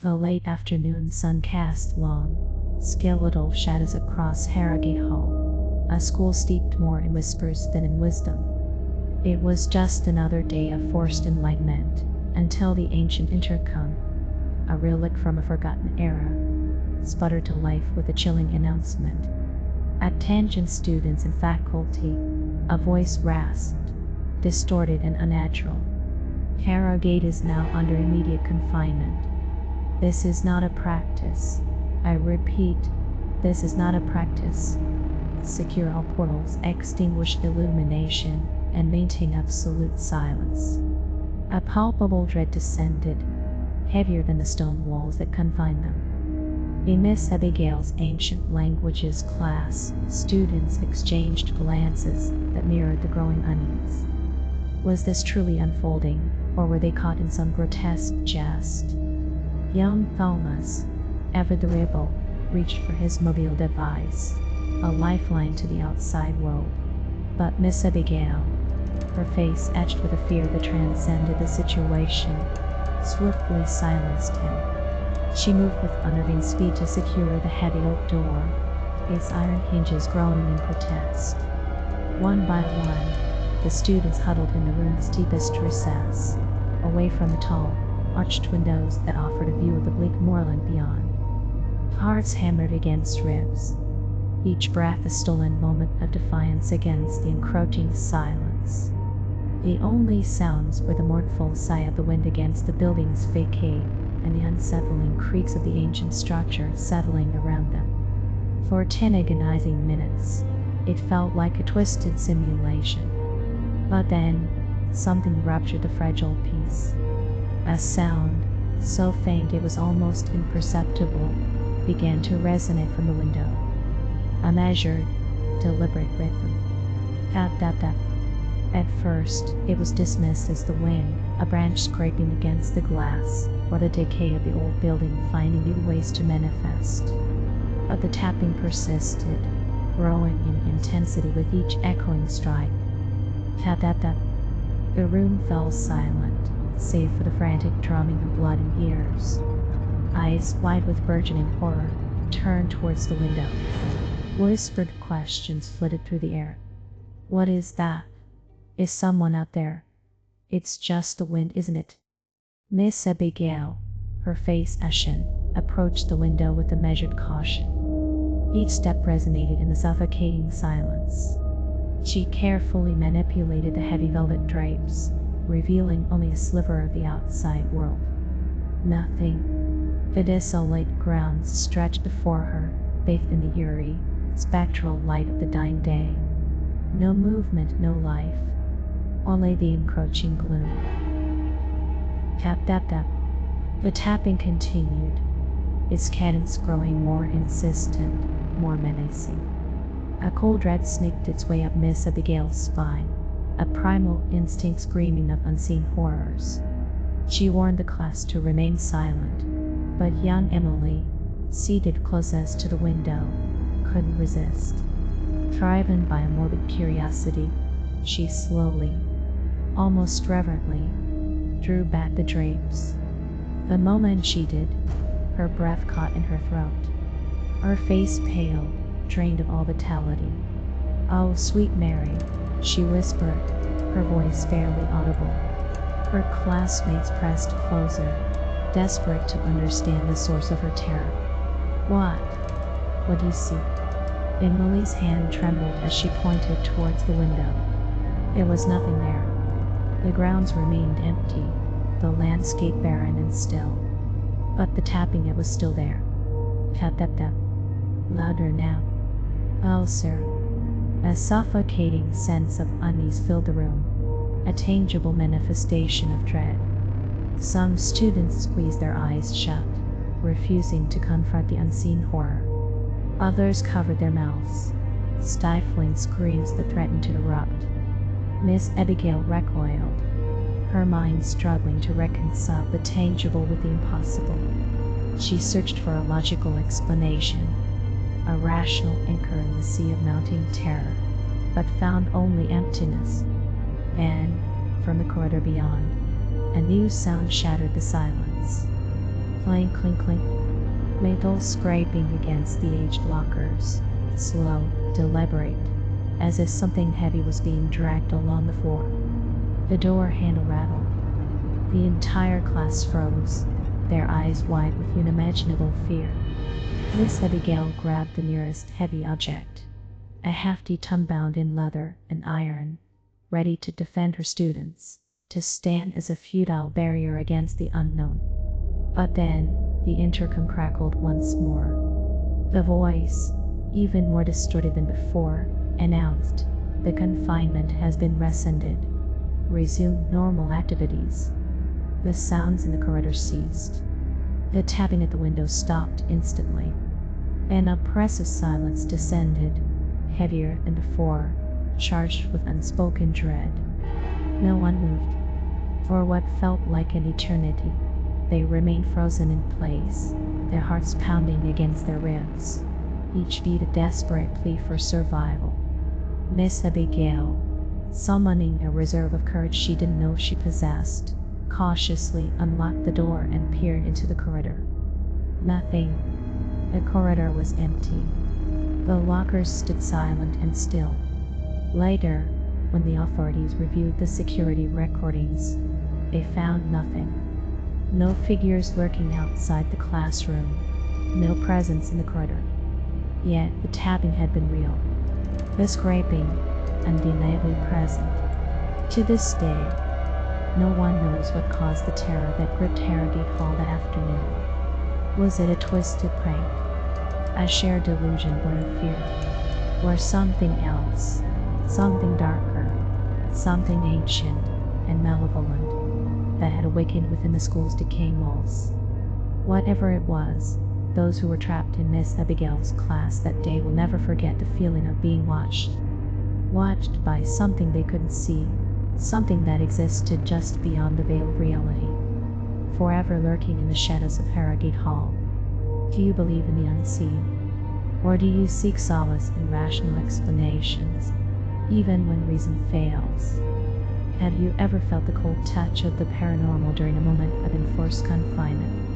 The late afternoon sun cast long, skeletal shadows across Harrowgate Hall, a school steeped more in whispers than in wisdom. It was just another day of forced enlightenment, until the ancient intercom, a relic from a forgotten era, sputtered to life with a chilling announcement. Attention students and faculty, a voice rasped, distorted and unnatural. Harrowgate is now under immediate confinement. This is not a practice. I repeat, this is not a practice. Secure all portals, extinguish illumination, and maintain absolute silence. A palpable dread descended, heavier than the stone walls that confined them. In Miss Abigail's ancient languages class, students exchanged glances that mirrored the growing unease. Was this truly unfolding, or were they caught in some grotesque jest? Young Thomas, ever the rebel, reached for his mobile device, a lifeline to the outside world. But Miss Abigail, her face etched with a fear that transcended the situation, swiftly silenced him. She moved with unnerving speed to secure the heavy oak door, its iron hinges groaning in protest. One by one, the students huddled in the room's deepest recess, away from the tall, arched windows that offered a view of the bleak moorland beyond. Hearts hammered against ribs, each breath a stolen moment of defiance against the encroaching silence. The only sounds were the mournful sigh of the wind against the building's facade and the unsettling creaks of the ancient structure settling around them. For 10 agonizing minutes, it felt like a twisted simulation. But then, something ruptured the fragile peace. A sound, so faint it was almost imperceptible, began to resonate from the window. A measured, deliberate rhythm. Tap, tap, tap. At first, it was dismissed as the wind, a branch scraping against the glass, or the decay of the old building finding new ways to manifest. But the tapping persisted, growing in intensity with each echoing strike. Tap, tap, tap. The room fell silent, save for the frantic drumming of blood in ears. Eyes wide with burgeoning horror, turned towards the window. Whispered questions flitted through the air. What is that? Is someone out there? It's just the wind, isn't it? Miss Abigail, her face ashen, approached the window with a measured caution. Each step resonated in the suffocating silence. She carefully manipulated the heavy velvet drapes, revealing only a sliver of the outside world. Nothing. The desolate grounds stretched before her, bathed in the eerie, spectral light of the dying day. No movement, no life. Only the encroaching gloom. Tap, tap, tap. The tapping continued, its cadence growing more insistent, more menacing. A cold dread snaked its way up Miss Abigail's spine, a primal instinct screaming of unseen horrors. She warned the class to remain silent, but young Emily, seated closest to the window, couldn't resist. Driven by a morbid curiosity, she slowly, almost reverently, drew back the drapes. The moment she did, her breath caught in her throat. Her face paled, drained of all vitality. "Oh, sweet Mary," she whispered, her voice barely audible. Her classmates pressed closer, desperate to understand the source of her terror. What do you see?" Emily's hand trembled as she pointed towards the window. There was nothing there. The grounds remained empty, the landscape barren and still. But the tapping, it was still there. Tap, tap, tap. Louder now. "Oh, sir." A suffocating sense of unease filled the room, a tangible manifestation of dread. Some students squeezed their eyes shut, refusing to confront the unseen horror. Others covered their mouths, stifling screams that threatened to erupt. Miss Abigail recoiled, her mind struggling to reconcile the tangible with the impossible. She searched for a logical explanation, a rational anchor in the sea of mounting terror, but found only emptiness. And, from the corridor beyond, a new sound shattered the silence. Clink, clink, clink. Metal scraping against the aged lockers. Slow, deliberate, as if something heavy was being dragged along the floor. The door handle rattled. The entire class froze, their eyes wide with unimaginable fear. Miss Abigail grabbed the nearest heavy object, a hefty tome bound in leather and iron, ready to defend her students, to stand as a futile barrier against the unknown. But then, the intercom crackled once more. The voice, even more distorted than before, announced, "The confinement has been rescinded. Resume normal activities." The sounds in the corridor ceased. The tapping at the window stopped instantly. An oppressive silence descended, heavier than before, charged with unspoken dread. No one moved. For what felt like an eternity, they remained frozen in place, their hearts pounding against their ribs, each beat a desperate plea for survival. Miss Abigail, summoning a reserve of courage she didn't know she possessed, cautiously unlocked the door and peered into the corridor. Nothing. The corridor was empty. The lockers stood silent and still. Later, when the authorities reviewed the security recordings, they found nothing. No figures lurking outside the classroom, no presence in the corridor. Yet the tapping had been real. The scraping, undeniably present. To this day, no one knows what caused the terror that gripped Harrowgate Hall that afternoon. Was it a twisted prank? A shared delusion born of fear? Or something else? Something darker? Something ancient and malevolent that had awakened within the school's decaying walls? Whatever it was, those who were trapped in Miss Abigail's class that day will never forget the feeling of being watched. Watched by something they couldn't see. Something that existed just beyond the veil of reality, forever lurking in the shadows of Harrowgate Hall. Do you believe in the unseen? Or do you seek solace in rational explanations, even when reason fails? Have you ever felt the cold touch of the paranormal during a moment of enforced confinement?